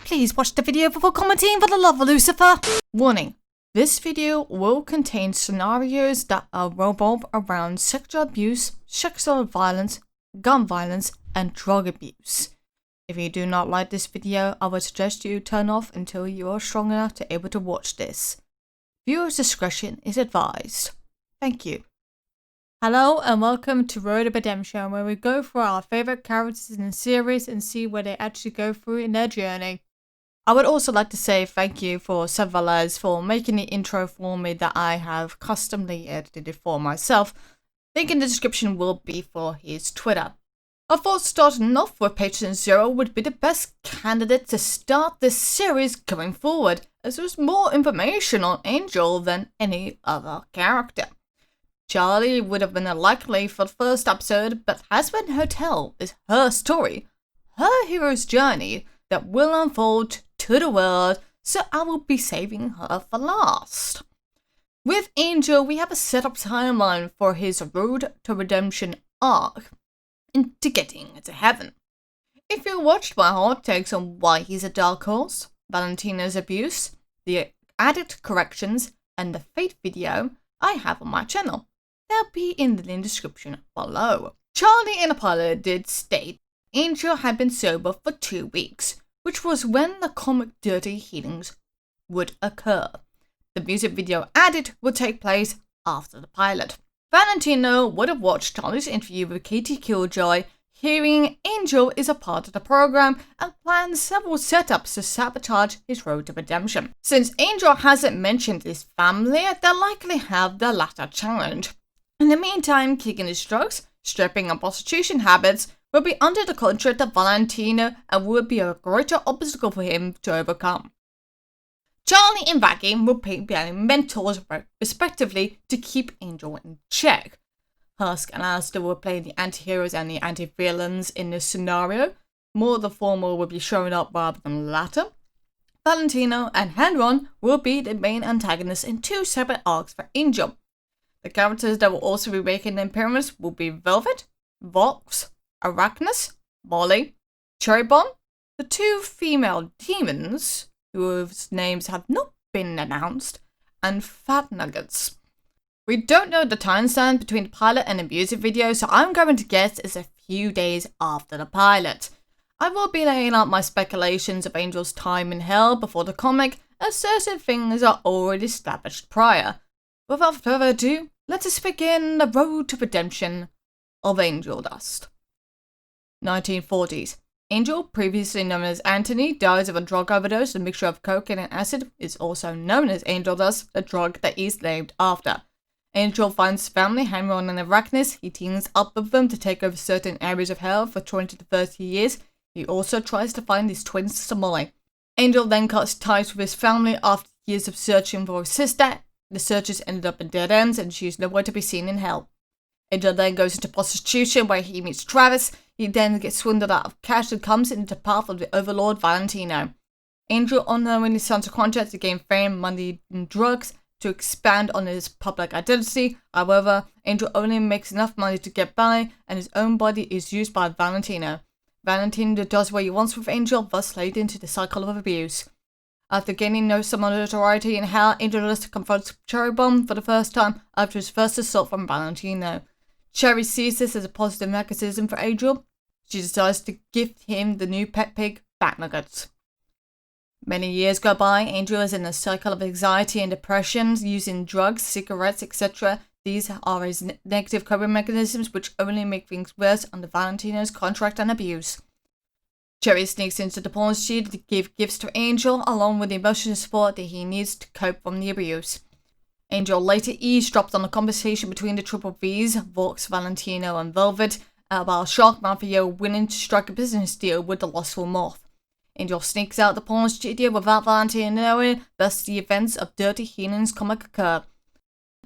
Please watch the video before commenting for the love of Lucifer. Warning. This video will contain scenarios that revolve around sexual abuse, sexual violence, gun violence, and drug abuse. If you do not like this video, I would suggest you turn off until you are strong enough to able to watch this. Viewer's discretion is advised. Thank you. Hello and welcome to Road to Redemption, where we go through our favourite characters in the series and see where they actually go through in their journey. I would also like to say thank you for Sabotage for making the intro for me that I have customly edited it for myself. Link in the description will be for his Twitter. I thought starting off with Patient Zero would be the best candidate to start this series going forward, as there's more information on Angel than any other character. Charlie would have been likely for the first episode, but Hazbin Hotel is her story, her hero's journey that will unfold to the world, so I will be saving her for last. With Angel, we have a set up timeline for his Road to Redemption arc into getting to heaven. If you watched my hot takes on why he's a dark horse, Valentino's abuse, the addict corrections, and the fate video I have on my channel, they'll be in the link description below. Charlie in the pilot did state Angel had been sober for 2 weeks, which was when the comic dirty healings would occur. The music video added would take place after the pilot. Valentino would have watched Charlie's interview with Katie Killjoy, hearing Angel is a part of the program, and planned several setups to sabotage his road to redemption. Since Angel hasn't mentioned his family, they'll likely have the latter challenge. In the meantime, kicking his drugs, stripping and prostitution habits will be under the contract of Valentino and would be a greater obstacle for him to overcome. Charlie and Vaggie will be mentors respectively to keep Angel in check. Husk and Alistair will play the anti-heroes and the anti-villains in this scenario. More of the former will be showing up rather than the latter. Valentino and Henron will be the main antagonists in 2 separate arcs for Angel. The characters that will also be making an appearance will be Velvet, Vox, Arachnus, Molly, Cherry Bomb, the 2 female demons, whose names have not been announced, and Fat Nuggets. We don't know the timestamp between the pilot and the music video, so I'm going to guess it's a few days after the pilot. I will be laying out my speculations of Angel's time in hell before the comic, as certain things are already established prior. Without further ado, let us begin the road to redemption of Angel Dust. 1940s. Angel, previously known as Anthony, dies of a drug overdose. A mixture of cocaine and acid is also known as Angel Dust, the drug that he's named after. Angel finds his family, Henron and Arachnus. He teams up with them to take over certain areas of hell for 20 to 30 years. He also tries to find his twin sister Molly. Angel then cuts ties with his family after years of searching for his sister. The searches ended up in dead ends and she is nowhere to be seen in hell. Angel then goes into prostitution where he meets Travis. He then gets swindled out of cash and comes into the path of the overlord Valentino. Angel unknowingly signs a contract to gain fame, money, and drugs to expand on his public identity. However, Angel only makes enough money to get by, and his own body is used by Valentino. Valentino does what he wants with Angel, thus leading into the cycle of abuse. After gaining some notoriety in hell, Angel confronts Cherry Bomb for the first time after his first assault from Valentino. Cherry sees this as a positive mechanism for Angel. She decides to gift him the new pet pig, Fat Nuggets. Many years go by. Angel is in a cycle of anxiety and depression, using drugs, cigarettes, etc. These are his negative coping mechanisms, which only make things worse under Valentino's contract and abuse. Cherry sneaks into the pawn shop to give gifts to Angel, along with the emotional support that he needs to cope from the abuse. Angel later eavesdropped on a conversation between the Triple V's, Vox, Valentino, and Velvet, about Shark Mafia winning to strike a business deal with the Lustful Moth. Angel sneaks out the porn studio without Valentino knowing, thus the events of Dirty Healing's comic occur.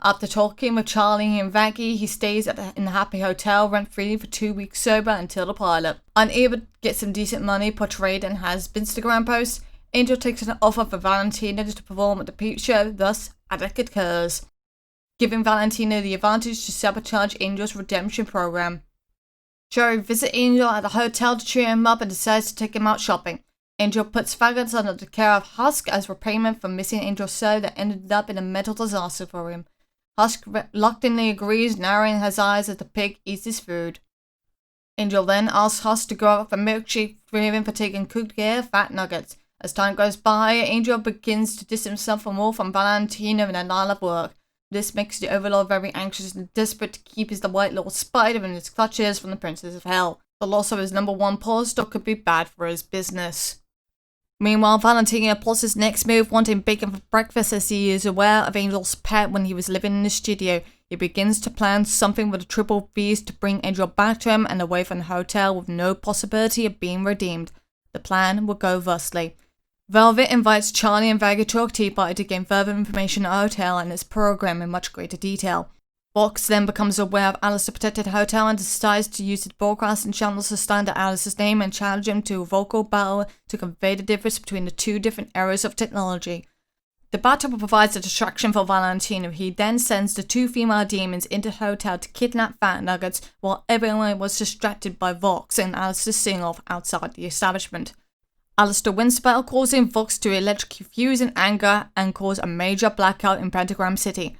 After talking with Charlie and Vaggie, he stays in the Happy Hotel rent-free for 2 weeks sober until the pilot. Unable to get some decent money portrayed in Hazbin's Instagram post, Angel takes an offer for Valentino to perform at the Peep Show, thus addict occurs, giving Valentino the advantage to sabotage Angel's redemption program. Cherry visits Angel at the hotel to cheer him up and decides to take him out shopping. Angel puts faggots under the care of Husk as repayment for missing Angel's soul that ended up in a mental disaster for him. Husk reluctantly agrees, narrowing his eyes as the pig eats his food. Angel then asks Husk to go out for a milkshake for him for taking good care of fat nuggets. As time goes by, Angel begins to distance himself more from Valentino in a line of work. This makes the Overlord very anxious and desperate to keep the White Lord Spider in his clutches from the Princess of Hell. The loss of his #1 post could be bad for his business. Meanwhile, Valentino plots his next move, wanting bacon for breakfast as he is aware of Angel's pet when he was living in the studio. He begins to plan something with a triple feast to bring Angel back to him and away from the hotel with no possibility of being redeemed. The plan will go thusly. Velvet invites Charlie and Vega to a tea party to gain further information on the hotel and its program in much greater detail. Fox then becomes aware of Alice's protected hotel and decides to use its broadcasting channels to stand at Alice's name and challenge him to a vocal battle to convey the difference between the two different eras of technology. The battle provides a distraction for Valentino. He then sends the 2 female demons into the hotel to kidnap Fat Nuggets while everyone was distracted by Vox and Alice's sing-off outside the establishment. Alistair wins the battle, causing Vox to electrocute Fuse in anger and cause a major blackout in Pentagram City.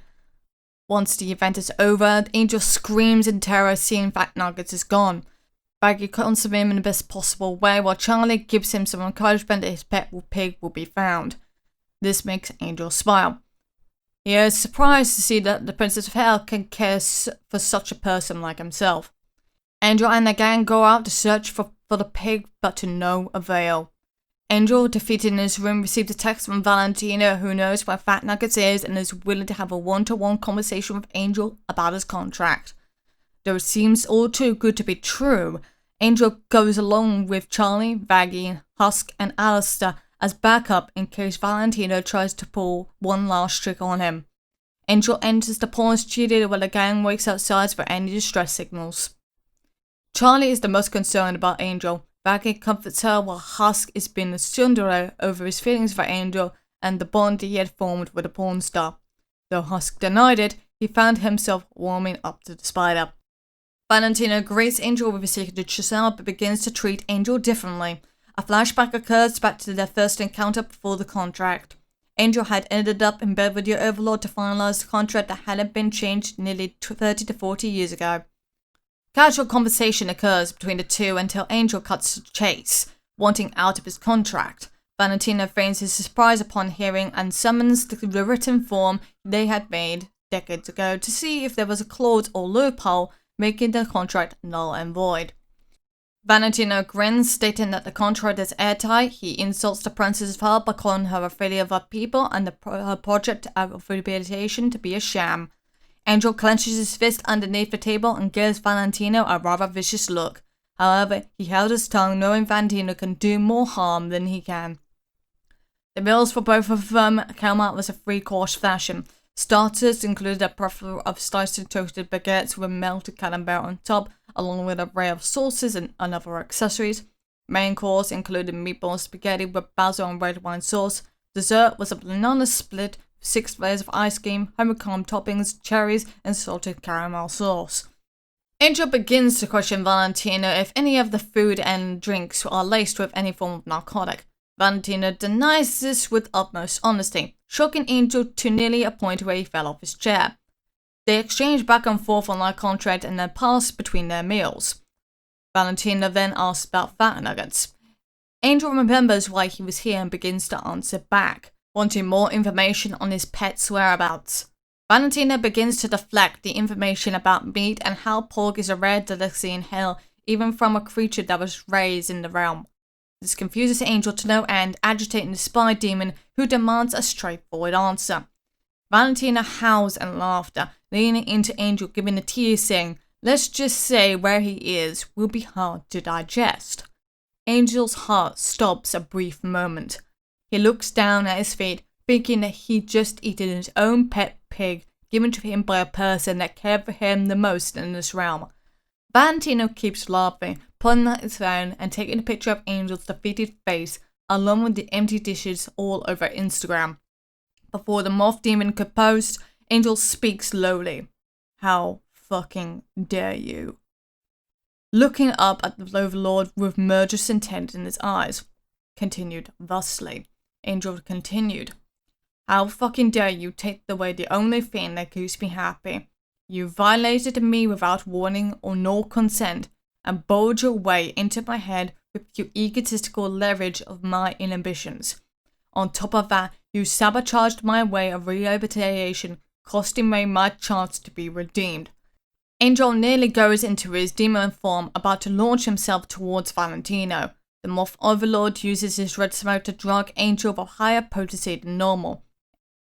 Once the event is over, Angel screams in terror seeing Fat Nuggets is gone. Baggy comforts him in the best possible way while Charlie gives him some encouragement that his pet pig will be found. This makes Angel smile. He is surprised to see that the Princess of Hell can care for such a person like himself. Angel and the gang go out to search for the pig, but to no avail. Angel, defeated in his room, receives a text from Valentino, who knows where Fat Nuggets is and is willing to have a one-to-one conversation with Angel about his contract. Though it seems all too good to be true, Angel goes along with Charlie, Vaggy, Husk, and Alistair as backup in case Valentino tries to pull one last trick on him. Angel enters the porn studio where the gang waits outside for any distress signals. Charlie is the most concerned about Angel. Vaggy comforts her while Husk is being a tsundere over his feelings for Angel and the bond he had formed with the porn star. Though Husk denied it, he found himself warming up to the spider. Valentino greets Angel with his signature smile but begins to treat Angel differently. A flashback occurs back to their first encounter before the contract. Angel had ended up in bed with your Overlord to finalize the contract that hadn't been changed nearly 30 to 40 years ago. Casual conversation occurs between the two until Angel cuts to the chase, wanting out of his contract. Valentino feigns his surprise upon hearing and summons the written form they had made decades ago to see if there was a clause or loophole making the contract null and void. Valentino grins, stating that the contract is airtight. He insults the Princess of Hell by calling her a failure of her people and her project of rehabilitation to be a sham. Angel clenches his fist underneath the table and gives Valentino a rather vicious look. However, he held his tongue, knowing Valentino can do more harm than he can. The meals for both of them came out as a 3-course fashion. Starters included a plethora of sliced and toasted baguettes with melted camembert on top, along with an array of sauces and other accessories. Main course included meatball spaghetti with basil and red wine sauce. Dessert was a banana split, 6 layers of ice cream, honeycomb toppings, cherries, and salted caramel sauce. Angel begins to question Valentino if any of the food and drinks are laced with any form of narcotic. Valentino denies this with utmost honesty, shocking Angel to nearly a point where he fell off his chair. They exchange back and forth on their contract and then pass between their meals. Valentino then asks about Fat Nuggets. Angel remembers why he was here and begins to answer back, wanting more information on his pet's whereabouts. Valentino begins to deflect the information about meat and how pork is a rare delicacy in hell, even from a creature that was raised in the realm. This confuses Angel to no end, agitating the spy demon, who demands a straightforward answer. Valentino howls in laughter, leaning into Angel, giving a tear, saying, "Let's just say where he is will be hard to digest." Angel's heart stops a brief moment. He looks down at his feet, thinking that he'd just eaten his own pet pig, given to him by a person that cared for him the most in this realm. Valentino keeps laughing, pulling out his phone and taking a picture of Angel's defeated face, along with the empty dishes all over Instagram. Before the moth demon could post, Angel speaks slowly. "How fucking dare you?" Looking up at the Overlord with murderous intent in his eyes. continued thusly. Angel continued, "How fucking dare you take away the only thing that keeps me happy? You violated me without warning or nor consent, and bowled your way into my head with your egotistical leverage of my inhibitions. On top of that, you sabotaged my way of rehabilitation, costing me my chance to be redeemed." Angel nearly goes into his demon form, about to launch himself towards Valentino. The Moth Overlord uses his red smoke to drug Angel with higher potency than normal.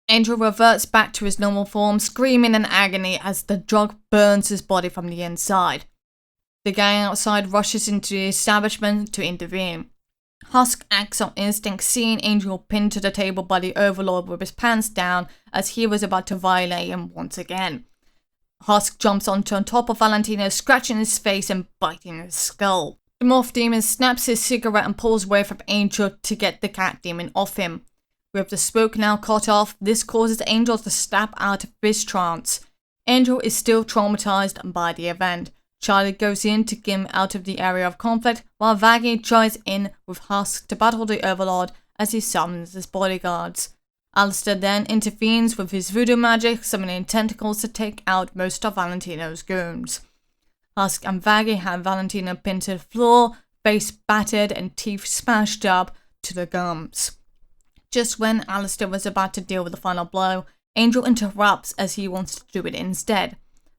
Angel reverts back to his normal form, screaming in agony as the drug burns his body from the inside. The gang outside rushes into the establishment to intervene. Husk acts on instinct, seeing Angel pinned to the table by the Overlord with his pants down as he was about to violate him once again. Husk jumps on top of Valentino, scratching his face and biting his skull. The Moth Demon snaps his cigarette and pulls away from Angel to get the Cat Demon off him. With the smoke now cut off, this causes Angel to snap out of his trance. Angel is still traumatized by the event. Charlie goes in to get him out of the area of conflict, while Vaggie joins in with Husk to battle the Overlord as he summons his bodyguards. Alistair then intervenes with his voodoo magic, summoning tentacles to take out most of Valentino's goons. Husk and Vaggie have Valentino pinned to the floor, face battered and teeth smashed up to the gums. Just when Alistair was about to deal with the final blow, Angel interrupts as he wants to do it instead.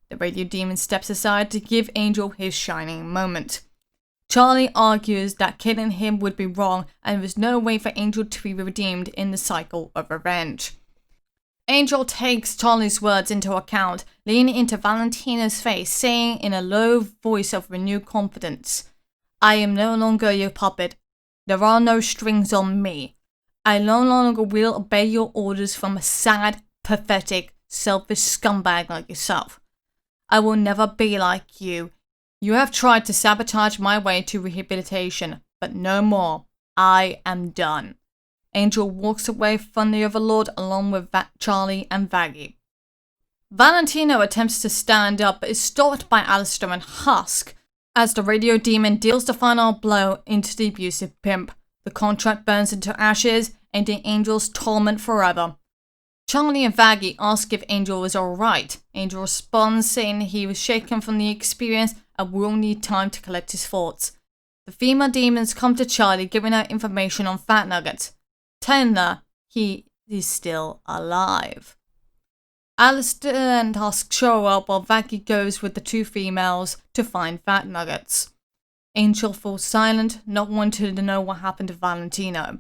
The radio demon steps aside to give Angel his shining moment. Charlie argues that killing him would be wrong and there was no way for Angel to be redeemed in the cycle of revenge. Angel takes Charlie's words into account, leaning into Valentino's face, saying in a low voice of renewed confidence, "I am no longer your puppet. There are no strings on me. I no longer will obey your orders from a sad, pathetic, selfish scumbag like yourself. I will never be like you. You have tried to sabotage my way to rehabilitation, but no more. I am done." Angel walks away from the Overlord along with Charlie and Vaggie. Valentino attempts to stand up but is stopped by Alistair and Husk as the radio demon deals the final blow into the abusive pimp. The contract burns into ashes, ending Angel's torment forever. Charlie and Vaggie ask if Angel is alright. Angel responds saying he was shaken from the experience and will need time to collect his thoughts. The female demons come to Charlie, giving her information on Fat Nuggets, telling her he is still alive. Alistair and Husk show up while Vaggie goes with the two females to find Fat Nuggets. Angel falls silent, not wanting to know what happened to Valentino.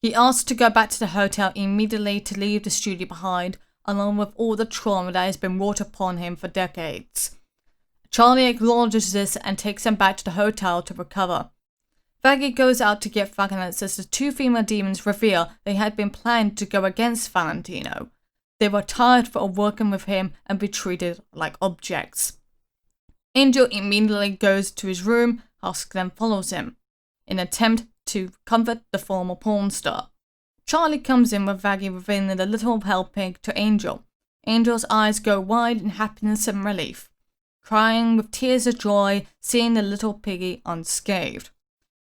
He asks to go back to the hotel immediately to leave the studio behind, along with all the trauma that has been wrought upon him for decades. Charlie acknowledges this and takes him back to the hotel to recover. Vaggie goes out to get Fat Nuggets as the two female demons reveal they had been planning to go against Valentino. They were tired of working with him and be treated like objects. Angel immediately goes to his room. Husk then follows him, in an attempt to comfort the former porn star. Charlie comes in with Vaggie revealing the little helping to Angel. Angel's eyes go wide in happiness and relief, crying with tears of joy seeing the little piggy unscathed.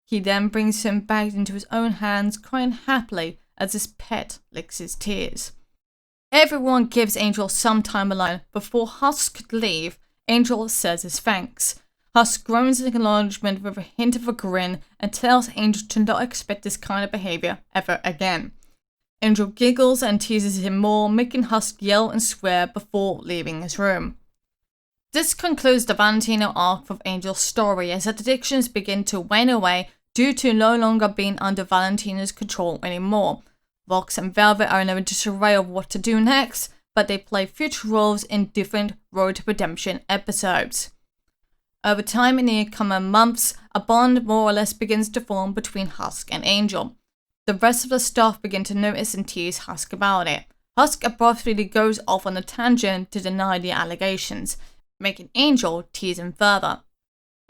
He then brings him back into his own hands, crying happily as his pet licks his tears. Everyone gives Angel some time alone. Before Husk could leave, Angel says his thanks. Husk groans in acknowledgement with a hint of a grin and tells Angel to not expect this kind of behavior ever again. Angel giggles and teases him more, making Husk yell and swear before leaving his room. This concludes the Valentino arc of Angel's story as addictions begin to wane away due to no longer being under Valentino's control anymore. Vox and Velvet are in a disarray of what to do next, but they play future roles in different Road to Redemption episodes. Over time in the coming months, a bond more or less begins to form between Husk and Angel. The rest of the staff begin to notice and tease Husk about it. Husk abruptly goes off on a tangent to deny the allegations, making Angel tease him further.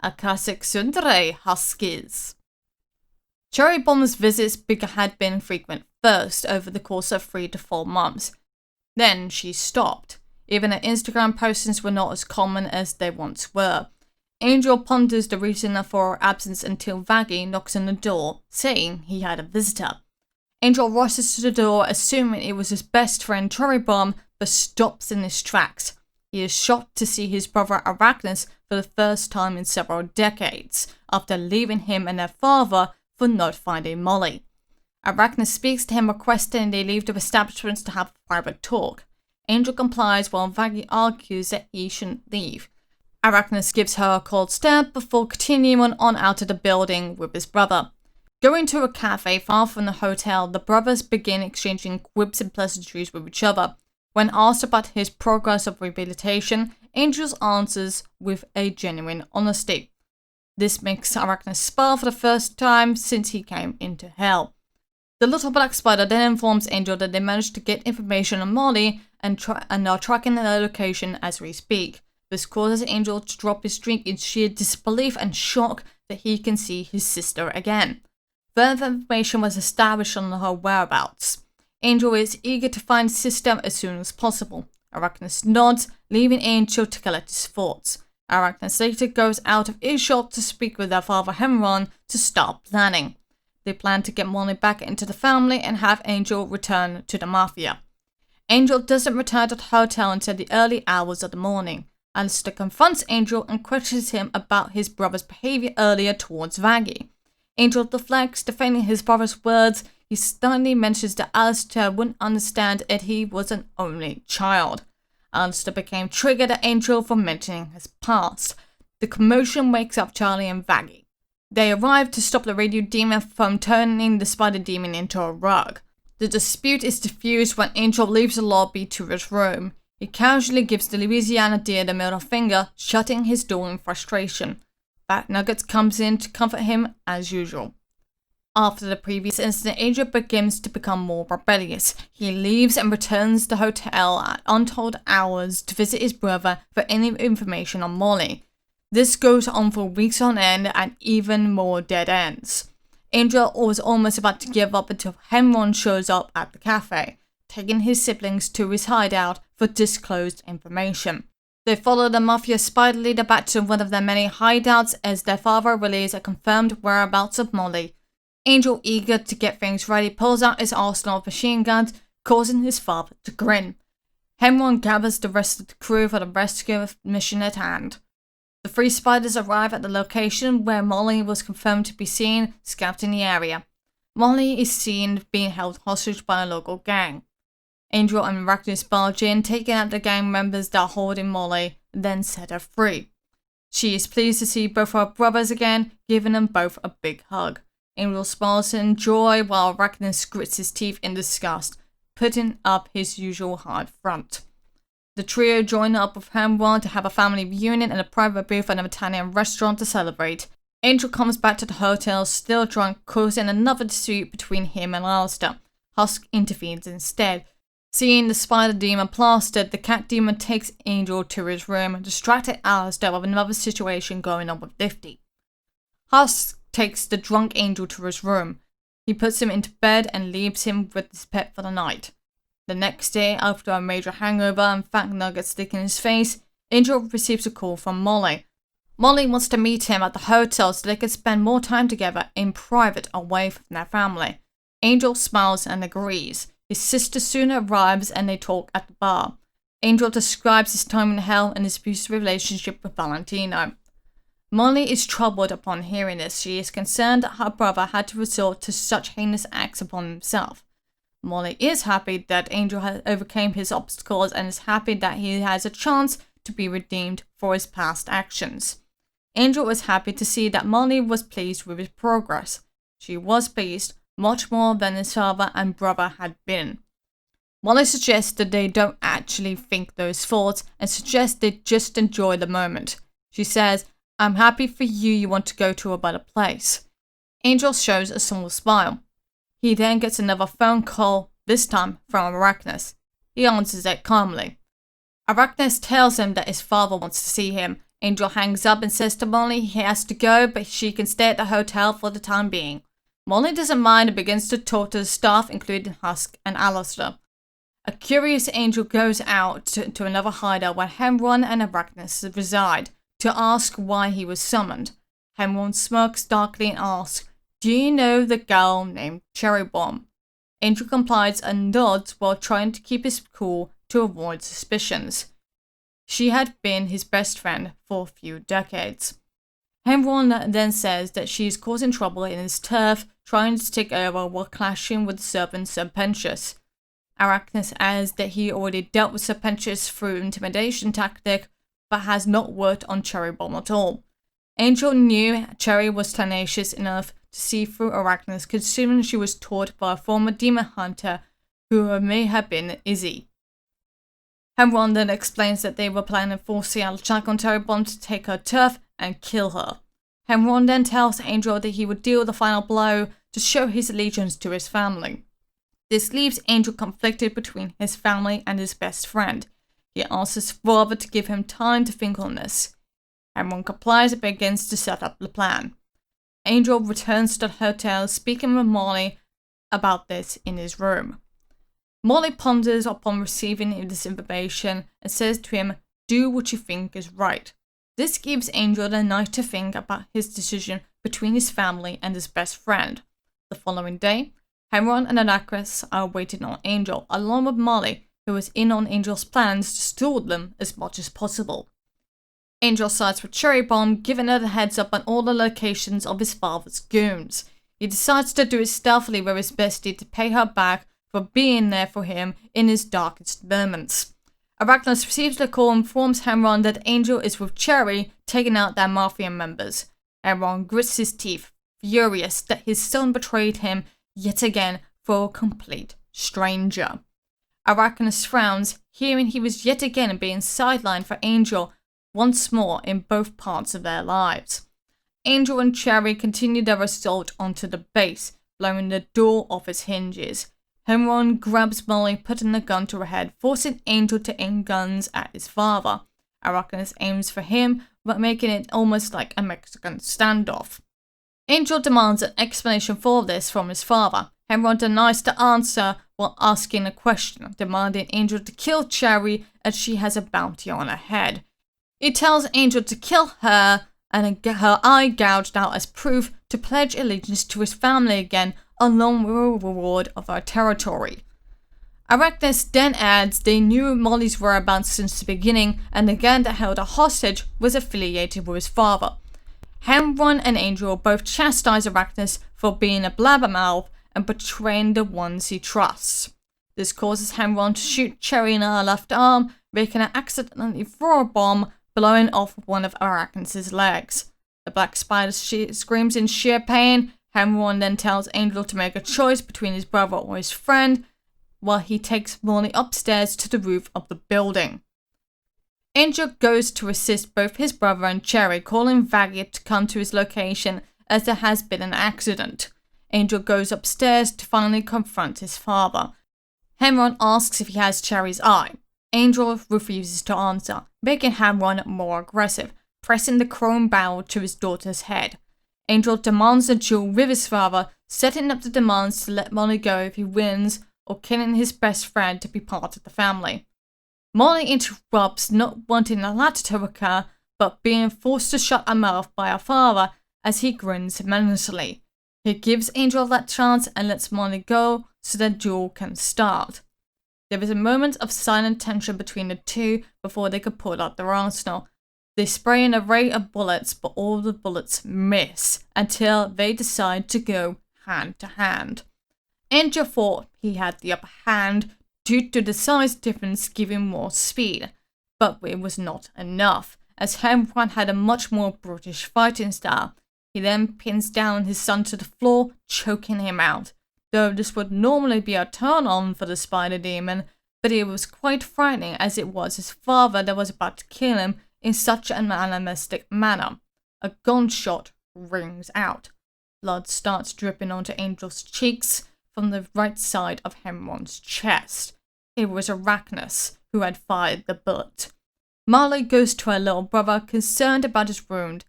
A classic tsundere, Huskies. Cherry Bomb's visits had been frequent first over the course of 3 to 4 months. Then she stopped. Even her Instagram postings were not as common as they once were. Angel ponders the reason for her absence until Vaggie knocks on the door, saying he had a visitor. Angel rushes to the door, assuming it was his best friend Toribom, but stops in his tracks. He is shocked to see his brother Arachnus for the first time in several decades, after leaving him and their father for not finding Molly. Arachnus speaks to him, requesting they leave the establishments to have a private talk. Angel complies while Vaggie argues that he shouldn't leave. Arachnus gives her a cold stare before continuing on out of the building with his brother. Going to a cafe far from the hotel, the brothers begin exchanging quips and pleasantries with each other. When asked about his progress of rehabilitation, Angel answers with a genuine honesty. This makes Arachnus smile for the first time since he came into hell. The little black spider then informs Angel that they managed to get information on Molly and are tracking their location as we speak. This causes Angel to drop his drink in sheer disbelief and shock that he can see his sister again. Further information was established on her whereabouts. Angel is eager to find his sister as soon as possible. Arachnus nods, leaving Angel to collect his thoughts. Arachnus later goes out of earshot to speak with their father Hemron to start planning. They plan to get Molly back into the family and have Angel return to the Mafia. Angel doesn't return to the hotel until the early hours of the morning. Alistair confronts Angel and questions him about his brother's behavior earlier towards Vaggie. Angel deflects, defending his brother's words. He sternly mentions that Alistair wouldn't understand that he was an only child. Alistair became triggered at Angel for mentioning his past. The commotion wakes up Charlie and Vaggie. They arrive to stop the radio demon from turning the spider demon into a rug. The dispute is diffused when Angel leaves the lobby to his room. He casually gives the Louisiana deer the middle finger, shutting his door in frustration. Fat Nuggets comes in to comfort him as usual. After the previous incident, Angel begins to become more rebellious. He leaves and returns to the hotel at untold hours to visit his brother for any information on Molly. This goes on for weeks on end and even more dead ends. Angel was almost about to give up until Hemron shows up at the cafe, taking his siblings to his hideout for disclosed information. They follow the Mafia spider leader back to one of their many hideouts as their father relays a confirmed whereabouts of Molly. Angel, eager to get things ready, pulls out his arsenal of machine guns, causing his father to grin. Hemron gathers the rest of the crew for the rescue mission at hand. The three spiders arrive at the location where Molly was confirmed to be seen scouting the area. Molly is seen being held hostage by a local gang. Angel and Arachnus barge in, taking out the gang members that are holding Molly, then set her free. She is pleased to see both her brothers again, giving them both a big hug. Angel smiles in joy while Arachnus grits his teeth in disgust, putting up his usual hard front. The trio join up with Hemron to have a family reunion in a private booth at an Italian restaurant to celebrate. Angel comes back to the hotel still drunk, causing another dispute between him and Alistair. Husk intervenes instead. Seeing the spider demon plastered, the cat demon takes Angel to his room and distracted Alistair with another situation going on with Lifty. Husk takes the drunk Angel to his room. He puts him into bed and leaves him with his pet for the night. The next day, after a major hangover and fat nuggets sticking in his face, Angel receives a call from Molly. Molly wants to meet him at the hotel so they can spend more time together in private away from their family. Angel smiles and agrees. His sister soon arrives and they talk at the bar. Angel describes his time in hell and his abusive relationship with Valentino. Molly is troubled upon hearing this. She is concerned that her brother had to resort to such heinous acts upon himself. Molly is happy that Angel has overcome his obstacles and is happy that he has a chance to be redeemed for his past actions. Angel is happy to see that Molly was pleased with his progress. She was pleased, much more than his father and brother had been. Molly suggests that they don't actually think those thoughts and suggests they just enjoy the moment. She says, "I'm happy for you, you want to go to a better place." Angel shows a small smile. He then gets another phone call, this time from Arachnus. He answers it calmly. Arachnus tells him that his father wants to see him. Angel hangs up and says to Molly he has to go, but she can stay at the hotel for the time being. Molly doesn't mind and begins to talk to the staff, including Husk and Alistair. A curious Angel goes out to another hideout where Hemron and Arachnus reside. to ask why he was summoned. Henron smirks darkly and asks, "Do you know the girl named Cherry Bomb?" Angel complies and nods while trying to keep his cool to avoid suspicions. She had been his best friend for a few decades. Henron then says that she is causing trouble in his turf, trying to take over while clashing with the servant Serpentius. Arachnus adds that he already dealt with Serpentius through intimidation tactic, but has not worked on Cherry Bomb at all. Angel knew Cherry was tenacious enough to see through Arachnus, considering she was taught by a former demon hunter who may have been Izzy. Henron then explains that they were planning to force an attack on Cherry Bomb to take her turf and kill her. Henron then tells Angel that he would deal the final blow to show his allegiance to his family. This leaves Angel conflicted between his family and his best friend. He asks his father to give him time to think on this. Henron complies and begins to set up the plan. Angel returns to the hotel, speaking with Molly about this in his room. Molly ponders upon receiving this information and says to him, "Do what you think is right." This gives Angel the night to think about his decision between his family and his best friend. The following day, Henron and Arachnus are waiting on Angel, along with Molly, who is in on Angel's plans to stall them as much as possible. Angel sides with Cherry Bomb, giving her the heads up on all the locations of his father's goons. He decides to do it stealthily with his bestie to pay her back for being there for him in his darkest moments. Arachnus receives the call and informs Henron that Angel is with Cherry, taking out their mafia members. Henron grits his teeth, furious that his son betrayed him yet again for a complete stranger. Arachnus frowns, hearing he was yet again being sidelined for Angel once more in both parts of their lives. Angel and Cherry continue their assault onto the base, blowing the door off its hinges. Henron grabs Molly, putting the gun to her head, forcing Angel to aim guns at his father. Arachnus aims for him, but making it almost like a Mexican standoff. Angel demands an explanation for this from his father. Henron denies the answer while asking a question, demanding Angel to kill Cherry as she has a bounty on her head. He tells Angel to kill her and get her eye gouged out as proof to pledge allegiance to his family again, along with a reward of her territory. Arachnus then adds they knew Molly's whereabouts since the beginning, and the gang that held her hostage was affiliated with his father. Henron and Angel both chastise Arachnus for being a blabbermouth and betraying the ones he trusts. This causes Henron to shoot Cherry in her left arm, making her accidentally throw a bomb, blowing off one of Arachnus' legs. The black spider screams in sheer pain. Henron then tells Angel to make a choice between his brother or his friend, while he takes Molly upstairs to the roof of the building. Angel goes to assist both his brother and Cherry, calling Vaggot to come to his location as there has been an accident. Angel goes upstairs to finally confront his father. Henron asks if he has Cherry's eye. Angel refuses to answer, making Henron more aggressive, pressing the chrome barrel to his daughter's head. Angel demands a duel with his father, setting up the demands to let Molly go if he wins, or killing his best friend to be part of the family. Molly interrupts, not wanting the latter to occur, but being forced to shut her mouth by her father as he grins menacingly. He gives Angel that chance and lets Molly go so the duel can start. There is a moment of silent tension between the two before they could pull out their arsenal. They spray an array of bullets, but all the bullets miss until they decide to go hand to hand. Angel thought he had the upper hand due to the size difference giving more speed, but it was not enough, as Henron had a much more brutish fighting style. He then pins down his son to the floor, choking him out. Though this would normally be a turn-on for the spider demon, but it was quite frightening as it was his father that was about to kill him in such an animalistic manner. A gunshot rings out. Blood starts dripping onto Angel's cheeks from the right side of Henron's chest. It was Arachnus who had fired the bullet. Molly goes to her little brother, concerned about his wound.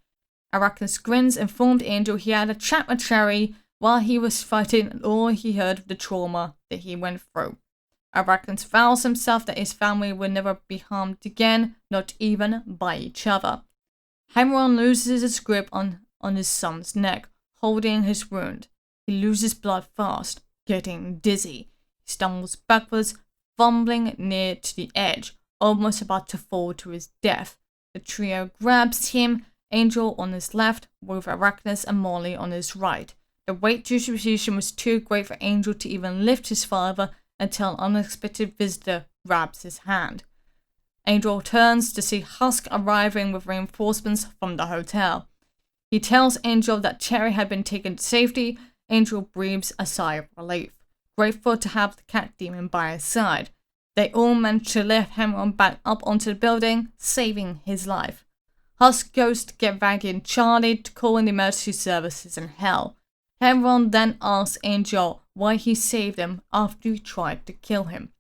Arachnus grins and informed Angel he had a chat with Cherry while he was fighting, and all he heard of the trauma that he went through. Arachnus vows himself that his family will never be harmed again, not even by each other. Henron loses his grip on his son's neck, holding his wound. He loses blood fast, getting dizzy. He stumbles backwards, fumbling near to the edge, almost about to fall to his death. The trio grabs him, Angel on his left, with Arachnis and Molly on his right. The weight distribution was too great for Angel to even lift his father until an unexpected visitor grabs his hand. Angel turns to see Husk arriving with reinforcements from the hotel. He tells Angel that Cherry had been taken to safety. Angel breathes a sigh of relief, grateful to have the cat demon by his side. They all manage to lift Henron back up onto the building, saving his life. Husk goes to get Vaggie and Charlie to call in the emergency services in hell. Henron then asks Angel why he saved him after he tried to kill him.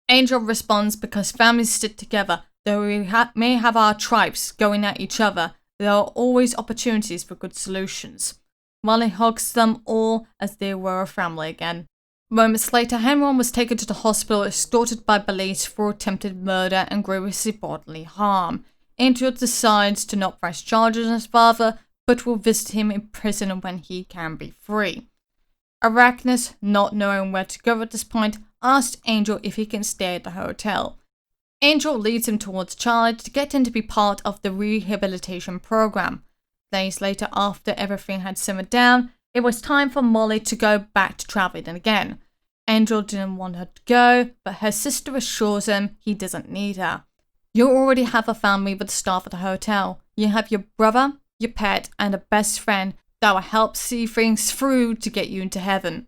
Angel responds because families stick together. Though we may have our tribes going at each other, there are always opportunities for good solutions. Molly hugs them all as they were a family again. Moments later, Henron was taken to the hospital, escorted by police for attempted murder and grievous bodily harm. Angel decides to not press charges on his father, but will visit him in prison when he can be free. Arachnis, not knowing where to go at this point, asked Angel if he can stay at the hotel. Angel leads him towards Charlie to get him to be part of the rehabilitation program. Days later, after everything had simmered down, it was time for Molly to go back to traveling again. Angel didn't want her to go, but her sister assures him he doesn't need her. You already have a family with the staff at the hotel. You have your brother, your pet, and a best friend that will help see things through to get you into heaven.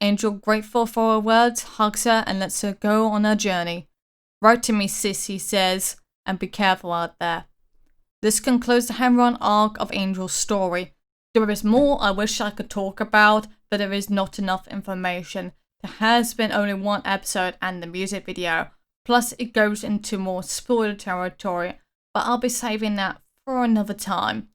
Angel, grateful for her words, hugs her and lets her go on her journey. Write to me, sis, he says, and be careful out there. This concludes the Henron arc of Angel's story. There is more I wish I could talk about, but there is not enough information. There has been only one episode and the music video, plus it goes into more spoiler territory, but I'll be saving that for another time.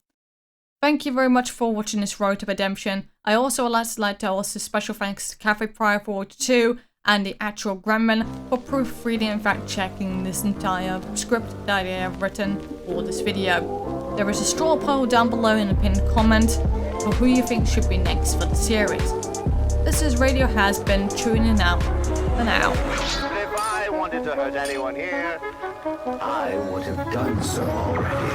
Thank you very much for watching this Road to Redemption. I also would like to also special thanks to Cafe Prior 42 and the actual Gremlin for proofreading and fact-checking this entire script that I have written for this video. There is a straw poll down below in the pinned comment for who you think should be next for the series. This is Radio Hazbin tuning out for now. If I wanted to hurt anyone here, I would have done so already.